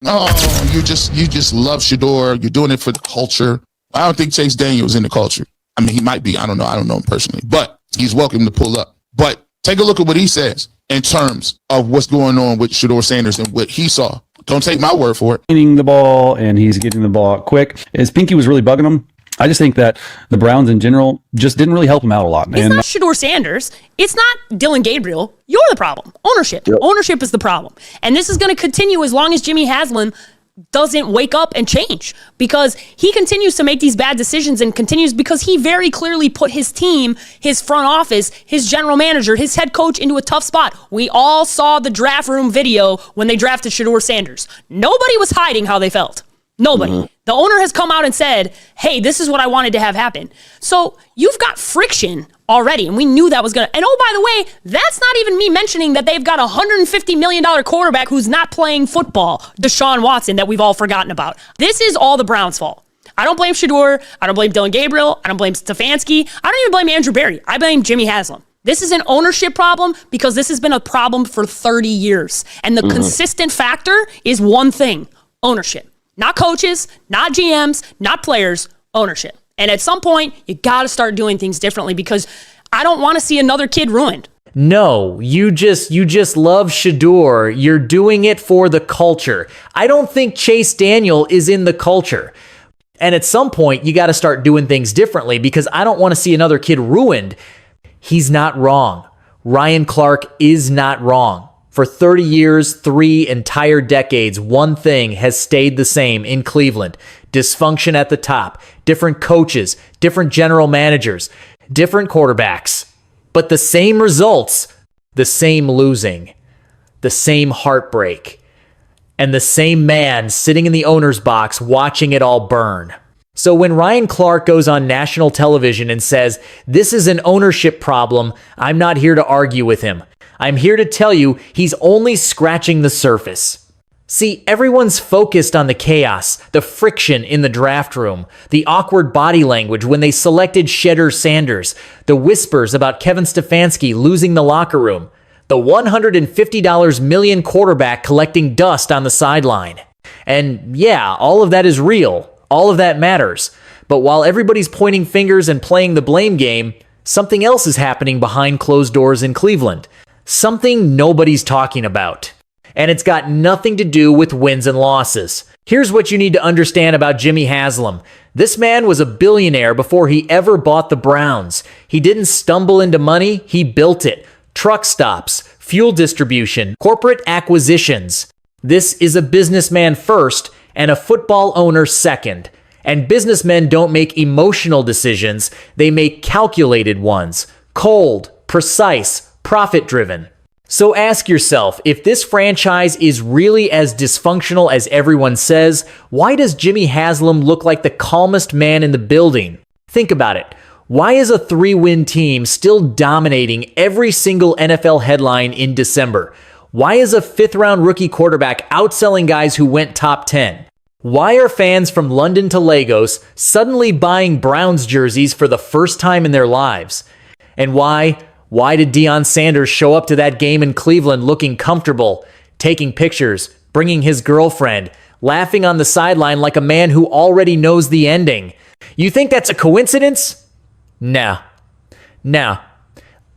Oh, you just love Shedeur. You're doing it for the culture. I don't think Chase Daniel's in the culture. I mean, he might be. I don't know. I don't know him personally, but he's welcome to pull up. But take a look at what he says in terms of what's going on with Shedeur Sanders and what he saw. Don't take my word for it. Getting the ball, and he's getting the ball quick. His pinky was really bugging him. I just think that the Browns in general just didn't really help him out a lot. It's not Shedeur Sanders. It's not Dylan Gabriel. You're the problem. Ownership. Yep. Ownership is the problem. And this is going to continue as long as Jimmy Haslam doesn't wake up and change, because he continues to make these bad decisions and continues because he very clearly put his team, his front office, his general manager, his head coach into a tough spot. We all saw the draft room video when they drafted Shedeur Sanders. Nobody was hiding how they felt. Nobody. Mm-hmm. The owner has come out and said, hey, this is what I wanted to have happen. So you've got friction already, and we knew that was going to. And oh, by the way, that's not even me mentioning that they've got a $150 million quarterback who's not playing football, Deshaun Watson, that we've all forgotten about. This is all the Browns' fault. I don't blame Shedeur. I don't blame Dylan Gabriel. I don't blame Stefanski. I don't even blame Andrew Berry. I blame Jimmy Haslam. This is an ownership problem because this has been a problem for 30 years. And the consistent factor is one thing: ownership. Not coaches, not GMs, not players, ownership. And at some point, you got to start doing things differently, because I don't want to see another kid ruined. No, you just love Shedeur. You're doing it for the culture. I don't think Chase Daniel is in the culture. And at some point, you got to start doing things differently, because I don't want to see another kid ruined. He's not wrong. Ryan Clark is not wrong. For 30 years, 3 entire decades, one thing has stayed the same in Cleveland: dysfunction at the top, different coaches, different general managers, different quarterbacks, but the same results, the same losing, the same heartbreak, and the same man sitting in the owner's box watching it all burn. So when Ryan Clark goes on national television and says, this is an ownership problem, I'm not here to argue with him. I'm here to tell you he's only scratching the surface. See, everyone's focused on the chaos, the friction in the draft room, the awkward body language when they selected Shedeur Sanders, the whispers about Kevin Stefanski losing the locker room, the $150 million quarterback collecting dust on the sideline. And yeah, all of that is real. All of that matters. But while everybody's pointing fingers and playing the blame game, something else is happening behind closed doors in Cleveland. Something nobody's talking about. And it's got nothing to do with wins and losses. Here's what you need to understand about Jimmy Haslam. This man was a billionaire before he ever bought the Browns. He didn't stumble into money, he built it. Truck stops, fuel distribution, corporate acquisitions. This is a businessman first and a football owner second. And businessmen don't make emotional decisions, they make calculated ones. Cold, precise, profit-driven. So ask yourself, if this franchise is really as dysfunctional as everyone says, why does Jimmy Haslam look like the calmest man in the building? Think about it. Why is a 3-win team still dominating every single NFL headline in December? Why is a 5th-round rookie quarterback outselling guys who went top 10? Why are fans from London to Lagos suddenly buying Browns jerseys for the first time in their lives? And why did Deion Sanders show up to that game in Cleveland looking comfortable, taking pictures, bringing his girlfriend, laughing on the sideline like a man who already knows the ending? You think that's a coincidence? No.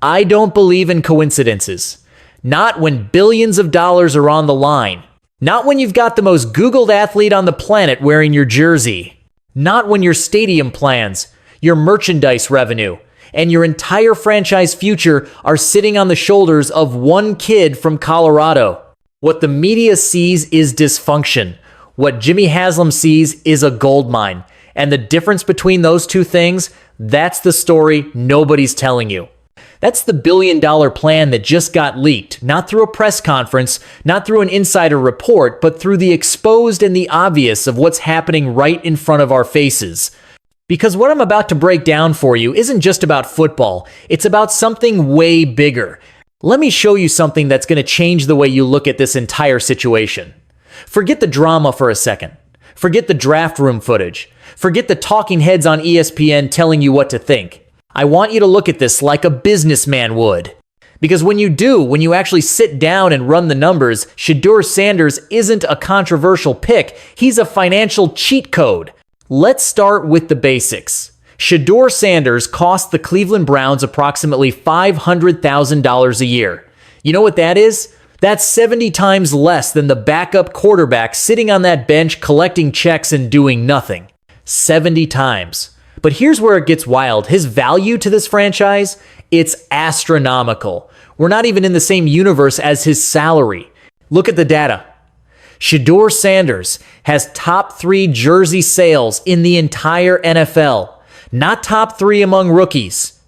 I don't believe in coincidences. Not when billions of dollars are on the line. Not when you've got the most Googled athlete on the planet wearing your jersey. Not when your stadium plans, your merchandise revenue, and your entire franchise future are sitting on the shoulders of one kid from Colorado. What the media sees is dysfunction. What Jimmy Haslam sees is a gold mine. And the difference between those two things, that's the story nobody's telling you. That's the billion-dollar plan that just got leaked, not through a press conference, not through an insider report, but through the exposed and the obvious of what's happening right in front of our faces. Because what I'm about to break down for you isn't just about football, it's about something way bigger. Let me show you something that's going to change the way you look at this entire situation. Forget the drama for a second. Forget the draft room footage. Forget the talking heads on ESPN telling you what to think. I want you to look at this like a businessman would. Because when you actually sit down and run the numbers, Shedeur Sanders isn't a controversial pick. He's a financial cheat code. Let's start with the basics. Shedeur Sanders cost the Cleveland Browns approximately $500,000 a year. You know what that is? That's 70 times less than the backup quarterback sitting on that bench collecting checks and doing nothing. 70 times. But here's where it gets wild. His value to this franchise, it's astronomical. We're not even in the same universe as his salary. Look at the data. Shedeur Sanders has top 3 jersey sales in the entire NFL. Not top 3 among rookies.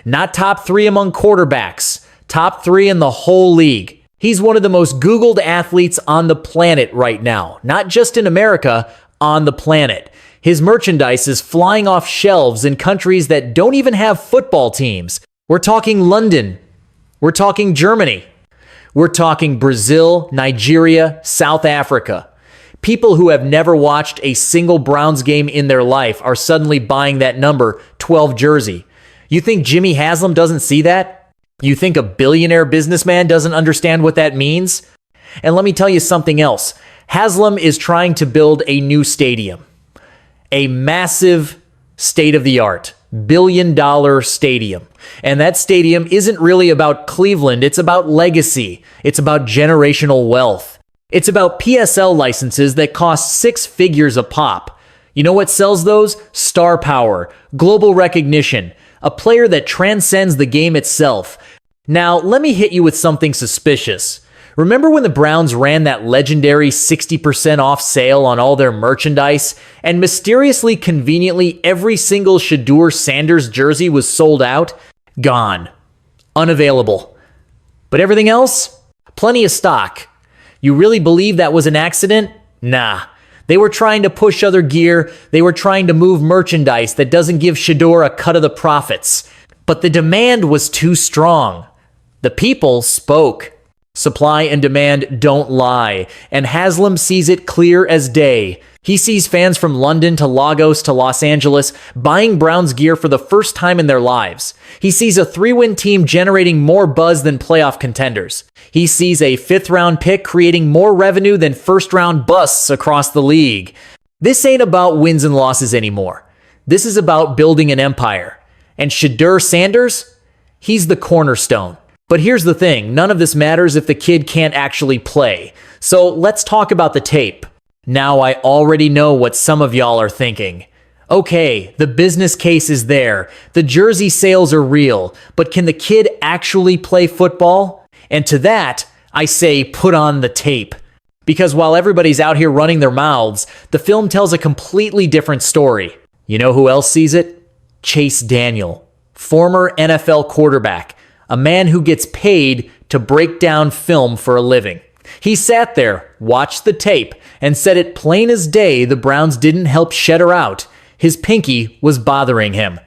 Not top 3 among quarterbacks. Top 3 in the whole league. He's one of the most Googled athletes on the planet right now. Not just in America, on the planet. His merchandise is flying off shelves in countries that don't even have football teams. We're talking London. We're talking Germany. We're talking Brazil, Nigeria, South Africa. People who have never watched a single Browns game in their life are suddenly buying that number 12 jersey. You think Jimmy Haslam doesn't see that? You think a billionaire businessman doesn't understand what that means? And let me tell you something else. Haslam is trying to build a new stadium. A massive, state-of-the-art, billion-dollar stadium. And that stadium isn't really about Cleveland. It's about legacy. It's about generational wealth. It's about PSL licenses that cost 6 figures a pop. You know what sells those? Star power, global recognition, a player that transcends the game itself. Now, let me hit you with something suspicious. Remember when the Browns ran that legendary 60% off sale on all their merchandise, and mysteriously, conveniently, every single Shedeur Sanders jersey was sold out? Gone. Unavailable. But everything else? Plenty of stock. You really believe that was an accident? Nah. They were trying to push other gear. They were trying to move merchandise that doesn't give Shedeur a cut of the profits. But the demand was too strong. The people spoke. Supply and demand don't lie, and Haslam sees it clear as day. He sees fans from London to Lagos to Los Angeles buying Browns gear for the first time in their lives. He sees a 3-win team generating more buzz than playoff contenders. He sees a 5th-round pick creating more revenue than first-round busts across the league. This ain't about wins and losses anymore. This is about building an empire. And Shedeur Sanders? He's the cornerstone. But here's the thing, none of this matters if the kid can't actually play. So let's talk about the tape. Now I already know what some of y'all are thinking. Okay, the business case is there. The jersey sales are real. But can the kid actually play football? And to that, I say put on the tape. Because while everybody's out here running their mouths, the film tells a completely different story. You know who else sees it? Chase Daniel, former NFL quarterback. A man who gets paid to break down film for a living. He sat there, watched the tape, and said it plain as day the Browns didn't help Shedeur out. His pinky was bothering him.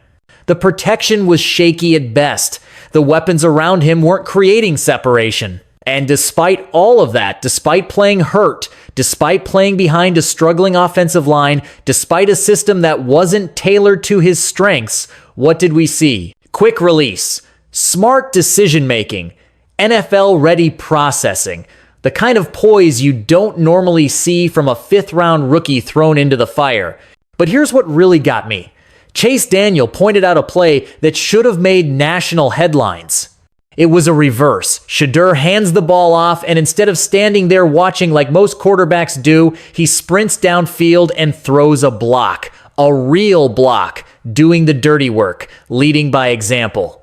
The protection was shaky at best. The weapons around him weren't creating separation. And despite all of that, despite playing hurt, despite playing behind a struggling offensive line, despite a system that wasn't tailored to his strengths, what did we see? Quick release. Smart decision-making, NFL-ready processing, the kind of poise you don't normally see from a 5th-round rookie thrown into the fire. But here's what really got me. Chase Daniel pointed out a play that should have made national headlines. It was a reverse. Shedeur hands the ball off, and instead of standing there watching like most quarterbacks do, he sprints downfield and throws a block. A real block, doing the dirty work, leading by example.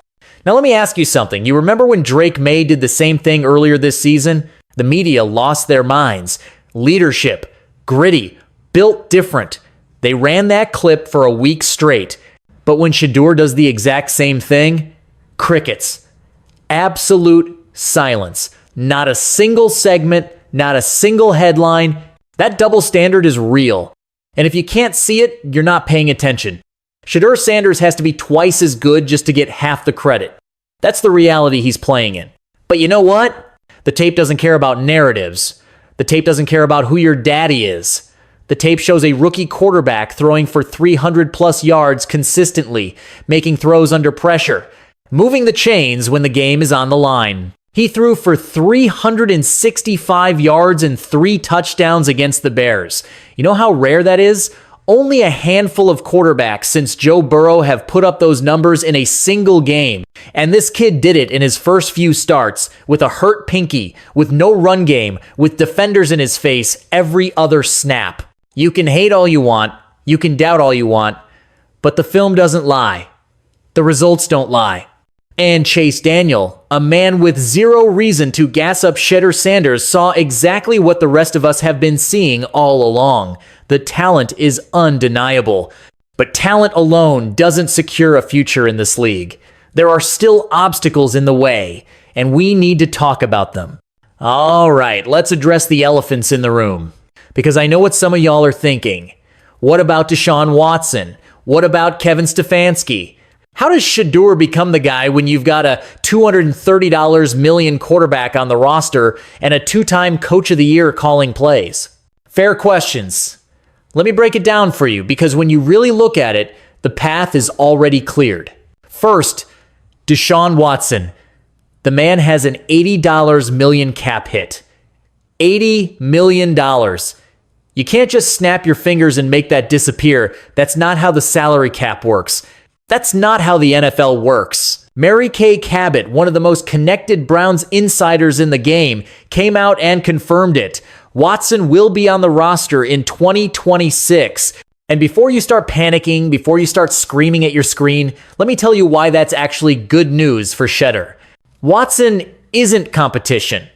Now let me ask you something. You remember when Drake May did the same thing earlier this season? The media lost their minds. Leadership, gritty, built different. They ran that clip for a week straight. But when Shedeur does the exact same thing, crickets. Absolute silence. Not a single segment, not a single headline. That double standard is real. And if you can't see it, you're not paying attention. Shedeur Sanders has to be twice as good just to get half the credit. That's the reality he's playing in. But you know what? The tape doesn't care about narratives. The tape doesn't care about who your daddy is. The tape shows a rookie quarterback throwing for 300 plus yards consistently, making throws under pressure. moving the chains when the game is on the line. He threw for 365 yards and 3 touchdowns against the Bears. You know how rare that is? Only a handful of quarterbacks since Joe Burrow have put up those numbers in a single game. And this kid did it in his first few starts with a hurt pinky, with no run game, with defenders in his face every other snap. You can hate all you want, you can doubt all you want, but the film doesn't lie. The results don't lie. And Chase Daniel, a man with zero reason to gas up Shedeur Sanders, saw exactly what the rest of us have been seeing all along. The talent is undeniable. But talent alone doesn't secure a future in this league. There are still obstacles in the way, and we need to talk about them. All right, let's address the elephants in the room. Because I know what some of y'all are thinking. What about Deshaun Watson? What about Kevin Stefanski? How does Shedeur become the guy when you've got a $230 million quarterback on the roster and a 2-time Coach of the Year calling plays? Fair questions. Let me break it down for you, because when you really look at it, the path is already cleared. First, Deshaun Watson. The man has an $80 million cap hit. $80 million. You can't just snap your fingers and make that disappear. That's not how the salary cap works. That's not how the NFL works. Mary Kay Cabot, one of the most connected Browns insiders in the game, came out and confirmed it. Watson will be on the roster in 2026. And before you start panicking, before you start screaming at your screen, let me tell you why that's actually good news for Shedeur. Watson isn't competition.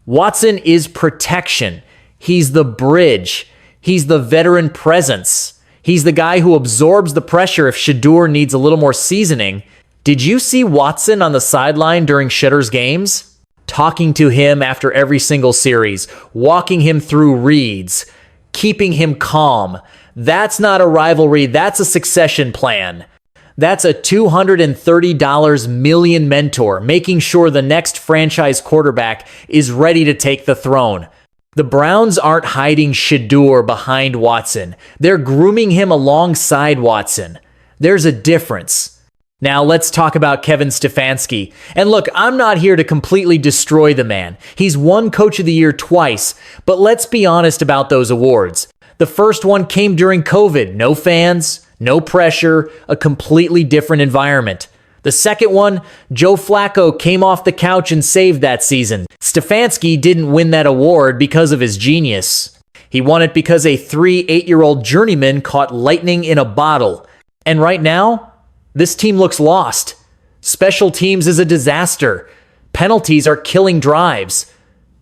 Watson is protection. He's the bridge. He's the veteran presence. He's the guy who absorbs the pressure if Shedeur needs a little more seasoning. Did you see Watson on the sideline during Shedeur's games? Talking to him after every single series, walking him through reads, keeping him calm. That's not a rivalry, that's a succession plan. That's a $230 million mentor, making sure the next franchise quarterback is ready to take the throne. The Browns aren't hiding Shedeur behind Watson. They're grooming him alongside Watson. There's a difference. Now let's talk about Kevin Stefanski. And look, I'm not here to completely destroy the man. He's won Coach of the Year twice, but let's be honest about those awards. The first one came during COVID. No fans, no pressure, a completely different environment. The second one, Joe Flacco came off the couch and saved that season. Stefanski didn't win that award because of his genius. He won it because a 8-year-old journeyman caught lightning in a bottle. And right now, this team looks lost. Special teams is a disaster. Penalties are killing drives.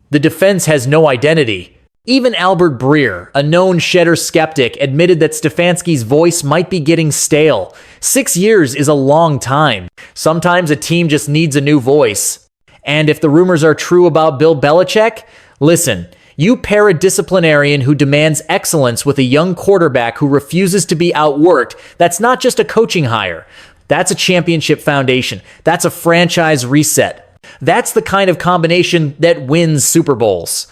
The defense has no identity. Even Albert Breer, a known Shedeur skeptic, admitted that Stefanski's voice might be getting stale. 6 years is a long time. Sometimes a team just needs a new voice. And if the rumors are true about Bill Belichick, listen, you pair a disciplinarian who demands excellence with a young quarterback who refuses to be outworked, that's not just a coaching hire. That's a championship foundation. That's a franchise reset. That's the kind of combination that wins Super Bowls.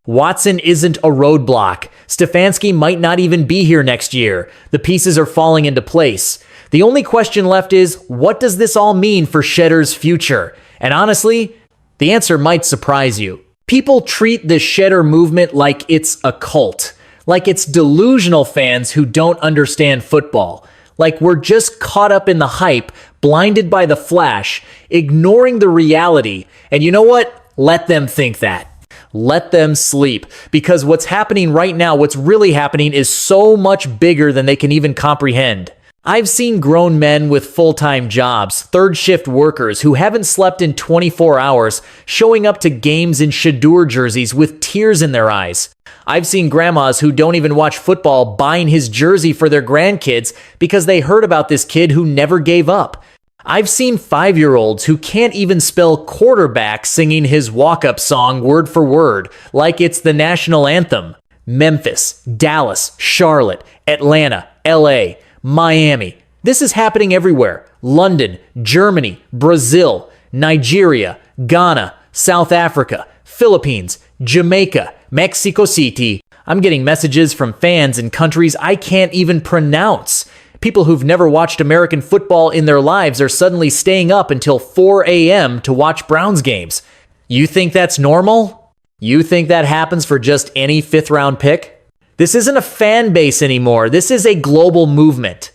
Watson isn't a roadblock. Stefanski might not even be here next year. The pieces are falling into place. The only question left is, what does this all mean for Shedeur's future? And honestly, the answer might surprise you. People treat the Shedeur movement like it's a cult, like it's delusional fans who don't understand football, like we're just caught up in the hype, blinded by the flash, ignoring the reality. And you know what? Let them think that. Let them sleep, because what's happening right now, what's really happening, is so much bigger than they can even comprehend. I've seen grown men with full-time jobs, third-shift workers who haven't slept in 24 hours, showing up to games in Shedeur jerseys with tears in their eyes. I've seen grandmas who don't even watch football buying his jersey for their grandkids because they heard about this kid who never gave up. I've seen 5-year-olds who can't even spell quarterback singing his walk-up song word for word, like it's the national anthem. Memphis, Dallas, Charlotte, Atlanta, LA, Miami. This is happening everywhere. London, Germany, Brazil, Nigeria, Ghana, South Africa, Philippines, Jamaica, Mexico City. I'm getting messages from fans in countries I can't even pronounce. People who've never watched American football in their lives are suddenly staying up until 4 a.m. to watch Browns games. You think that's normal? You think that happens for just any fifth-round pick? This isn't a fan base anymore. This is a global movement.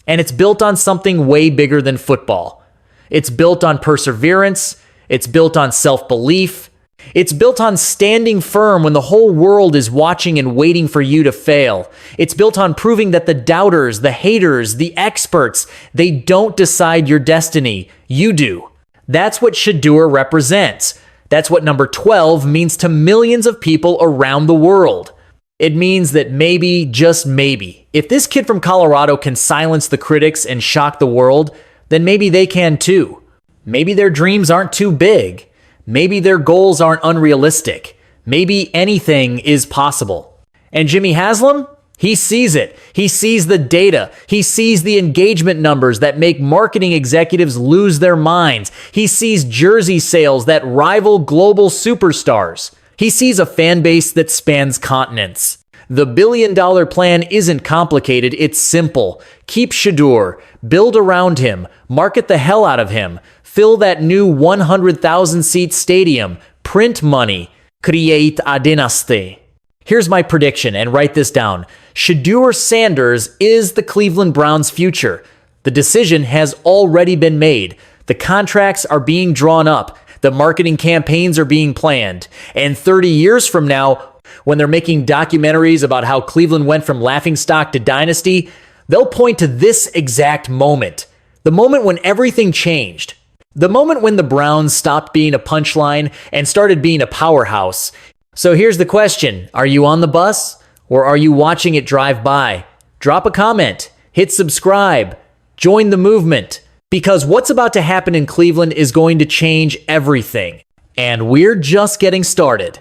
And it's built on something way bigger than football. It's built on perseverance. It's built on self-belief. It's built on standing firm when the whole world is watching and waiting for you to fail. It's built on proving that the doubters, the haters, the experts, they don't decide your destiny. You do. That's what Shedeur represents. That's what number 12 means to millions of people around the world. It means that maybe, just maybe, if this kid from Colorado can silence the critics and shock the world, then maybe they can too. Maybe their dreams aren't too big. Maybe their goals aren't unrealistic. Maybe anything is possible. And Jimmy Haslam? He sees it. He sees the data. He sees the engagement numbers that make marketing executives lose their minds. He sees jersey sales that rival global superstars. He sees a fan base that spans continents. The billion-dollar plan isn't complicated, it's simple. Keep Shedeur, build around him, market the hell out of him, fill that new 100,000-seat stadium, print money, create a dynasty. Here's my prediction, and write this down. Shedeur Sanders is the Cleveland Browns' future. The decision has already been made. The contracts are being drawn up. The marketing campaigns are being planned. And 30 years from now, when they're making documentaries about how Cleveland went from laughingstock to dynasty, they'll point to this exact moment. The moment when everything changed. The moment when the Browns stopped being a punchline and started being a powerhouse. So here's the question. Are you on the bus or are you watching it drive by? Drop a comment, hit subscribe, join the movement. Because what's about to happen in Cleveland is going to change everything. And we're just getting started.